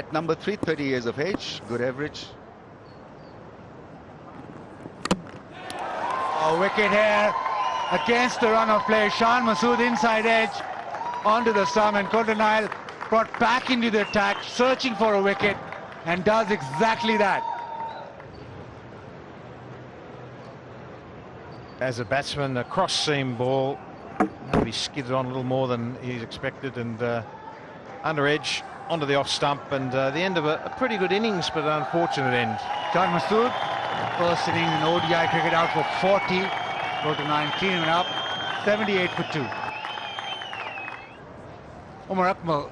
At number 3, 30 years of age, good average. Oh, wicket here against the run of play. Shan Masood inside edge onto the stump, and Coulter-Nile brought back into the attack, searching for a wicket, and does exactly that. As a batsman, a cross-seam ball, maybe skidded on a little more than he's expected, and under edge onto the off stump, and the end of a pretty good innings, but an unfortunate end. Shan Masood, first inning in ODI cricket, out for 40. Coulter-Nile cleaning up, 78 for 2. Omar Akmal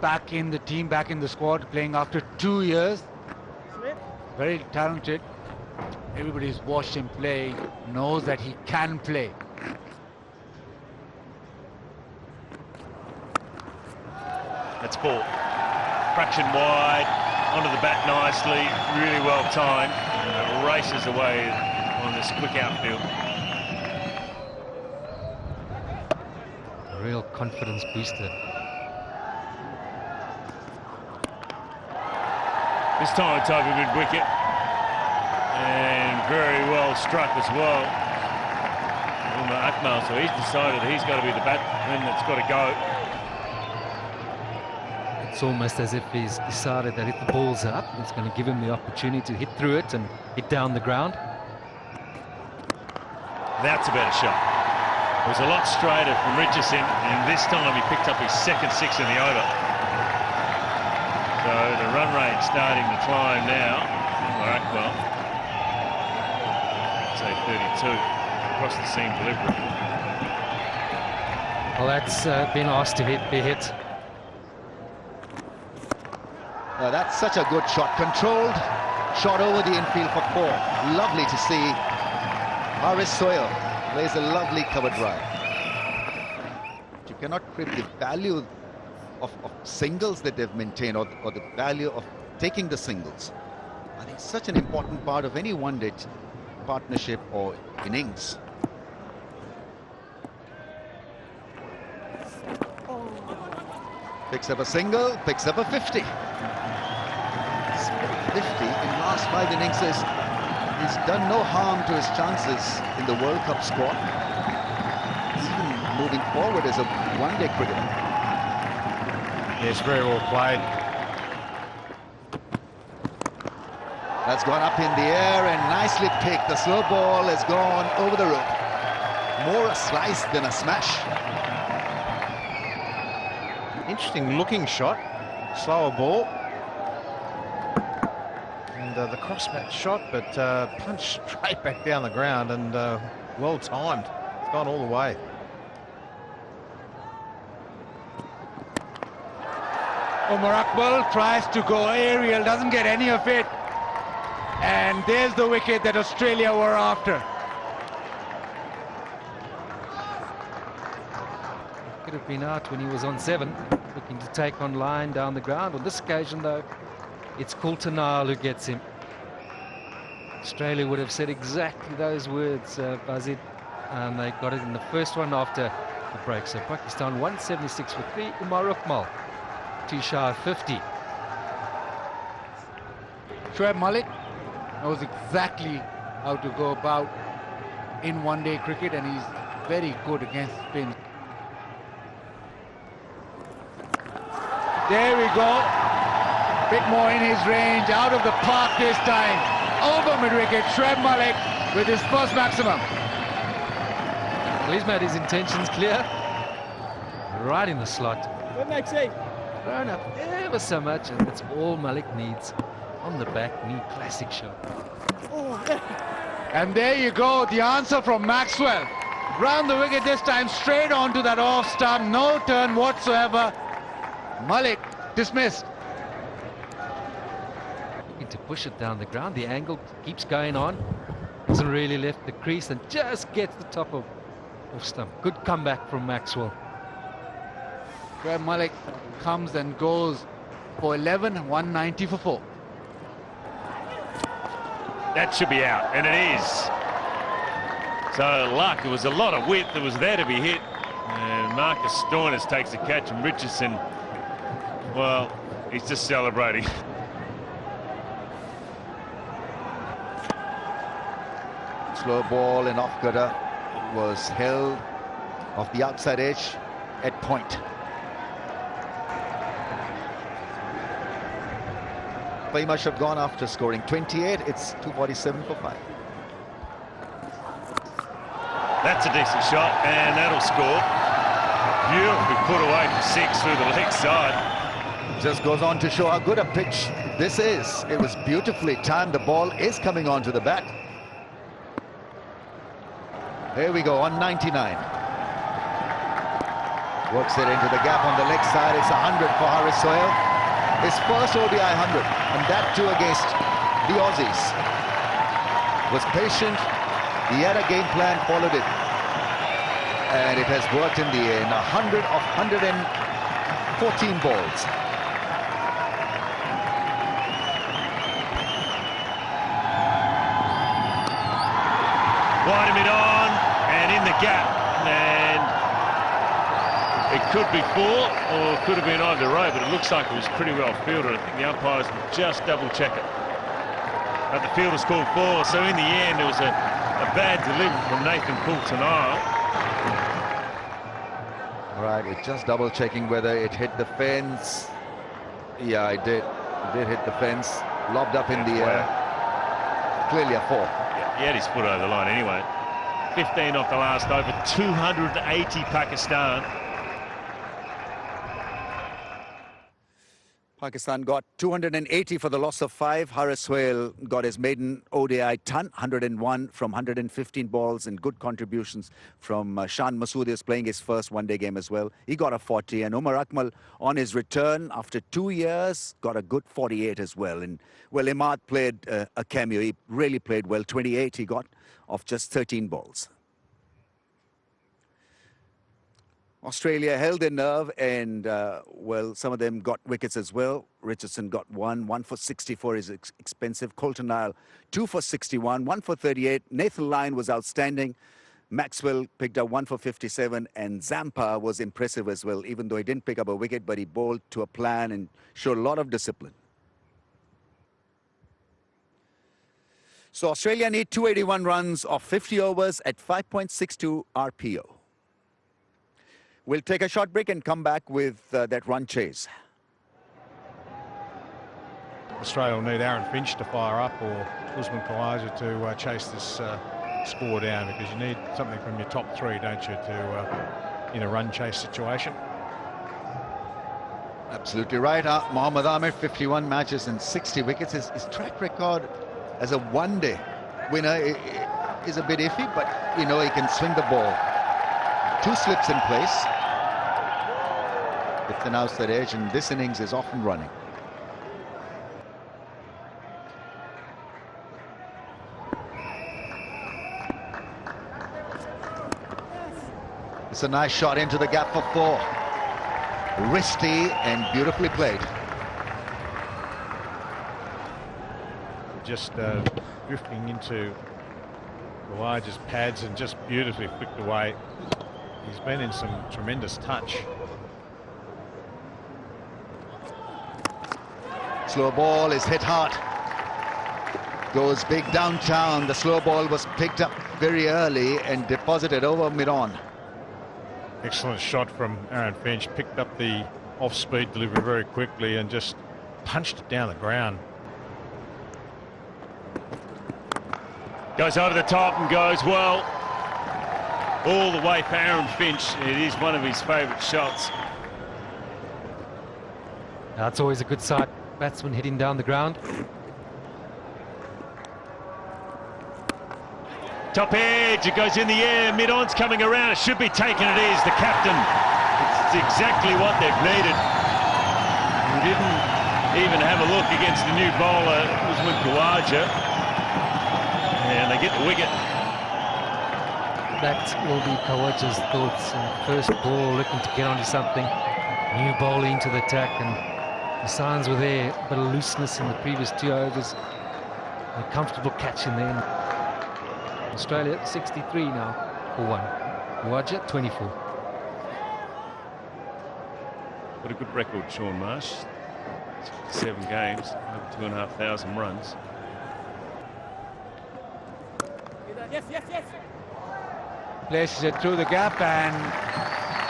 back in the team, back in the squad, playing after 2 years. Very talented. Everybody's watched him play, knows that he can play. That's ball. Fraction wide, onto the bat nicely, really well timed. Races away on this quick outfield. A real confidence booster. This time type of good wicket. And very well struck as well. Umar Akmal, so he's decided he's got to be the batsman that's got to go. It's almost as if he's decided that if the ball's up, it's going to give him the opportunity to hit through it and hit down the ground. That's a better shot. It was a lot straighter from Richardson, and this time he picked up his second 6 in the over. So the run rate starting to climb now. Umar Akmal, say 32 across the seam delivery. Well, that's been asked to be hit. That's such a good shot, controlled shot over the infield for 4. Lovely to see. Haris Sohail plays a lovely cover drive. You cannot crib the value of singles that they've maintained, or the value of taking the singles. I think such an important part of any one-day partnership or innings. Picks up a single, picks up a 50. 50 in last 5 innings. He's done no harm to his chances in the World Cup squad, even moving forward as a one-day cricketer. Yes, very well played. That's gone up in the air and nicely picked. The slow ball has gone over the rope. More a slice than a smash. Interesting looking shot, slower ball. And the crossbat shot, but punched straight back down the ground, and well timed. It's gone all the way. Omar Akmal tries to go aerial, doesn't get any of it. And there's the wicket that Australia were after. Could have been out when he was on 7, looking to take on line down the ground. On this occasion, though, it's Coulter-Nile who gets him. Australia would have said exactly those words, Bazid, and they got it in the first one after the break. So Pakistan 176 for 3, Umar Akmal too shy of 50. Shoaib Malik knows exactly how to go about in one-day cricket, and he's very good against spin. There we go. Bit more in his range, out of the park this time. Over mid-wicket, Shoaib Malik with his first maximum. Well, he's made his intentions clear. Right in the slot. Thrown up ever so much, and that's all Malik needs. On the back knee, classic shot. And there you go, the answer from Maxwell. Round the wicket this time, straight onto that off stump, no turn whatsoever. Malik dismissed. Looking to push it down the ground, the angle keeps going on. Hasn't really left the crease and just gets the top of off stump. Good comeback from Maxwell. Shoaib Malik comes and goes for 11, 190 for 4. That should be out, and it is. So luck, it was a lot of width that was there to be hit. And Marcus Stoinis takes the catch, and Richardson, well, He's just celebrating. Slow ball and off cutter was held off the outside edge at point. He must have gone after scoring 28. It's 247 for 5. That's a decent shot, and that'll score. Beautifully put away for 6 through the leg side. Just goes on to show how good a pitch this is. It was beautifully timed. The ball is coming onto the bat. Here we go on 99. Works it into the gap on the leg side. It's 100 for Haris Sohail. His first ODI 100, and that too against the Aussies. Was patient. He had a game plan, followed it, and it has worked in the end. 100 of 114 balls. Wide him on, and in the gap, and it could be 4 or it could have been either way, but it looks like it was pretty well fielded. I think the umpires will just double check it. But the fielder's called 4, so in the end it was a bad delivery from Nathan Coulter-Nile. Right, it's just double checking whether it hit the fence. Yeah, it did. It did hit the fence. Lobbed up in the air. Clearly a 4. Yeah, he had his foot over the line anyway. 15 off the last over, 280 Pakistan. Pakistan got 280 for the loss of 5. Haris Sohail got his maiden ODI ton, 101 from 115 balls, and good contributions from Shan Masoodi, is playing his first one-day game as well. He got a 40, and Umar Akmal on his return after 2 years got a good 48 as well. And well, Imad played a cameo. He really played well. 28 he got off just 13 balls. Australia held their nerve, and well, some of them got wickets as well. Richardson got 1 for 64 is expensive. Coulter-Nile 2 for 61, 1 for 38. Nathan Lyon was outstanding. Maxwell picked up 1 for 57, and Zampa was impressive as well, even though he didn't pick up a wicket, but he bowled to a plan and showed a lot of discipline. So Australia need 281 runs of 50 overs at 5.62 RPO. We'll take a short break and come back with that run chase. Australia will need Aaron Finch to fire up, or Usman Khawaja to chase this score down, because you need something from your top 3, don't you, to in a run chase situation. Absolutely right. Mohammad Amir, 51 matches and 60 wickets. His track record as a one-day winner is a bit iffy, but you know, he can swing the ball. 2 slips in place. With an outside edge, and this innings is off and running. It's a nice shot into the gap for 4. Wristy and beautifully played. Just drifting into Khawaja's pads and just beautifully flicked away. He's been in some tremendous touch. Slow ball is hit hard. Goes big downtown. The slow ball was picked up very early and deposited over mid-on. Excellent shot from Aaron Finch. Picked up the off-speed delivery very quickly and just punched it down the ground. Goes over the top and goes well. All the way for Aaron Finch. It is one of his favourite shots. That's always a good sight. Batsman hitting down the ground. Top edge, it goes in the air, mid-on's coming around, it should be taken, it is, the captain. It's exactly what they've needed. He didn't even have a look against the new bowler, Usman Khawaja. And they get the wicket. That will be Khawaja's thoughts. First ball, looking to get onto something. New bowler into the attack, and the signs were there, a bit of looseness in the previous 2 overs. A comfortable catch in there. Australia 63 now for 1. Khawaja 24. What a good record, Shaun Marsh. 7 games, over 2,500 runs. Places it through the gap and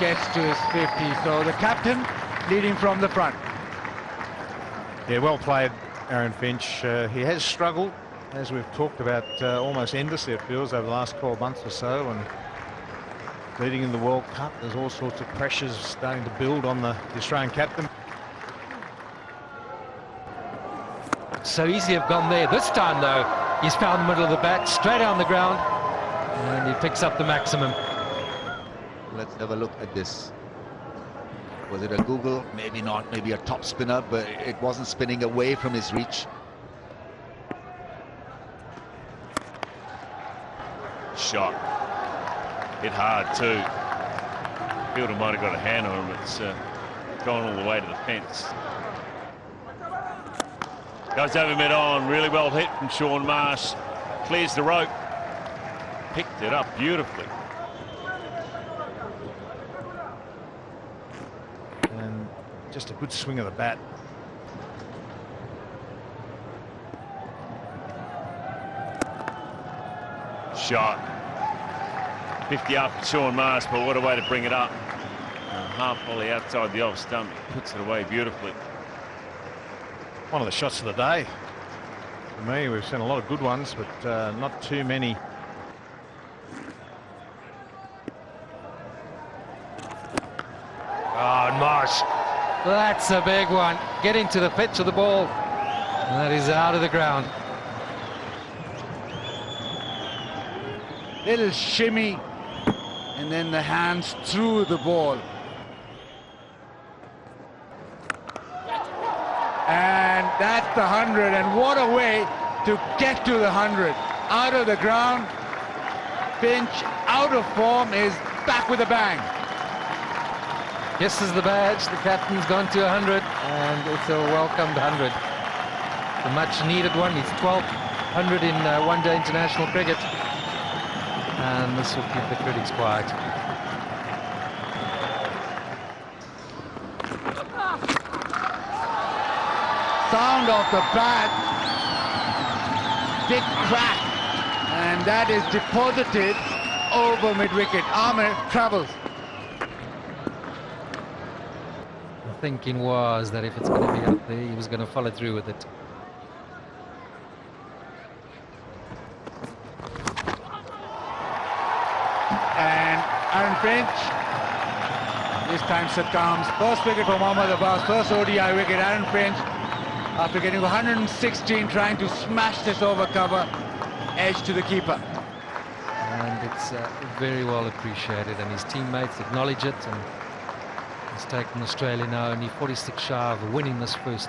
gets to his 50. So the captain leading from the front. Yeah, well played, Aaron Finch. He has struggled, as we've talked about, almost endlessly, it feels, over the last 12 months or so. And leading in the World Cup, there's all sorts of pressures starting to build on the Australian captain. So easy have gone there. This time, though, he's found the middle of the bat, straight on the ground, and he picks up the maximum. Let's have a look at this. Was it a Google? Maybe not. Maybe a top spinner, but it wasn't spinning away from his reach. Shot. Hit hard too. Fielder might have got a hand on him. It's gone all the way to the fence. Goes over mid-on. Really well hit from Shaun Marsh. Clears the rope. Picked it up beautifully. And just a good swing of the bat. Shot. 50 up for Shaun Marsh, but what a way to bring it up. Half volley outside the off stump. He puts it away beautifully. One of the shots of the day. For me, we've seen a lot of good ones, but not too many. Oh, and Marsh. That's a big one. Getting to the pitch of the ball. And that is out of the ground. Little shimmy, and then the hands through the ball. And that's the 100, and what a way to get to the 100. Out of the ground, Finch, out of form, is back with a bang. Kisses the badge, the captain's gone to 100, and it's a welcomed 100. A much needed one. He's 12th 100 in one-day international cricket. And this will keep the critics quiet. Sound of the bat, big crack, and that is deposited over mid-wicket. Amir travels. The thinking was that if it's going to be up there, he was going to follow through with it. And Aaron Finch, this time succumbs. First wicket for Mohammad Abbas, first ODI wicket. Aaron Finch, after getting 116, trying to smash this over cover, edge to the keeper. And it's very well appreciated, and his teammates acknowledge it. And it's taken Australia now only 46 shy of winning this first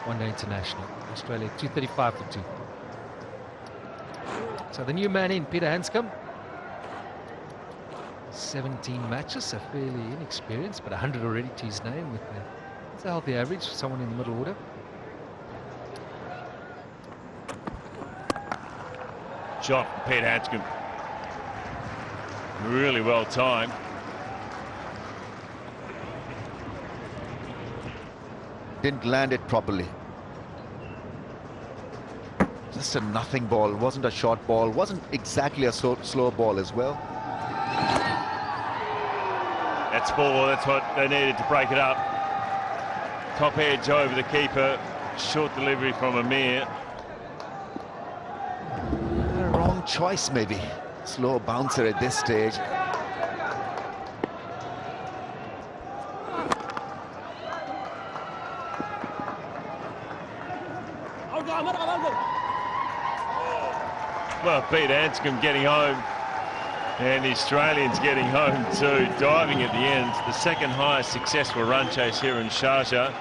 one-day international. Australia 235 for 2. So the new man in, Peter Handscomb. 17 matches, so fairly inexperienced, but 100 already to his name. With it's a healthy average for someone in the middle order. Shot from Pete Handscomb. Really well timed. Didn't land it properly. Just a nothing ball. Wasn't a short ball. Wasn't exactly a slow ball as well. That's 4. That's what they needed to break it up. Top edge over the keeper. Short delivery from Amir. Wrong choice, maybe. Slow bouncer at this stage. Well, Pete Handscomb getting home, and the Australians getting home too, diving at the end. The second highest successful run chase here in Sharjah,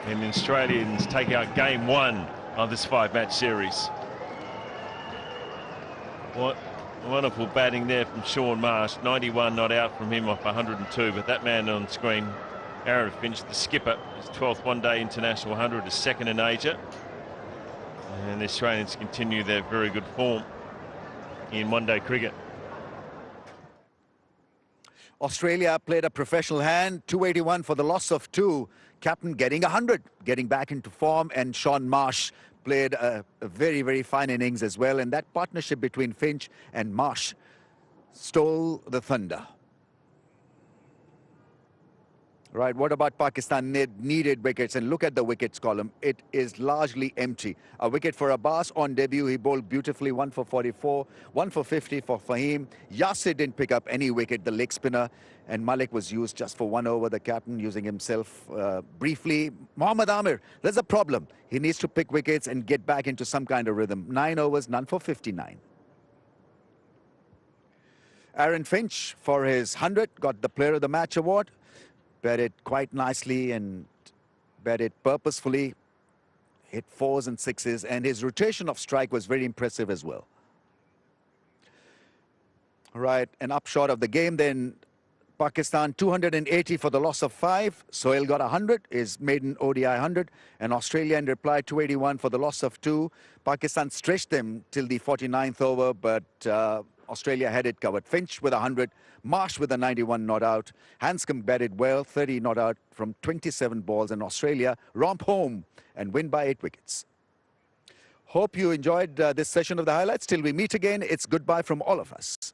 and the Australians take out game 1 of this 5-match series. What wonderful batting there from Shaun Marsh. 91 not out from him off 102, but that man on screen, Aaron Finch, the skipper, his 12th one-day international 100, is second in Asia. And the Australians continue their very good form in one-day cricket. Australia played a professional hand, 281 for the loss of 2. captain getting 100, getting back into form, and Sean Marsh played a very, very fine innings as well, and that partnership between Finch and Marsh stole the thunder. Right, what about Pakistan? Needed wickets, and look at the wickets column. It is largely empty. A wicket for Abbas on debut. He bowled beautifully, 1 for 44, 1 for 50 for Fahim. Yasir didn't pick up any wicket, the leg spinner, and Malik was used just for 1 over, the captain using himself briefly. Mohammad Amir, there's a problem. He needs to pick wickets and get back into some kind of rhythm. 9 overs, none for 59. Aaron Finch, for his 100, got the Player of the Match award. Batted quite nicely and batted purposefully, hit 4s and 6s, and his rotation of strike was very impressive as well. Right, an upshot of the game then. Pakistan 280 for the loss of 5. Sohail got 100, his maiden ODI 100, and Australia in reply 281 for the loss of 2. Pakistan stretched them till the 49th over, but Australia had it covered. Finch with 100, Marsh with a 91 not out. Hanscom batted well, 30 not out from 27 balls, and Australia romp home and win by 8 wickets. Hope you enjoyed this session of the highlights. Till we meet again, it's goodbye from all of us.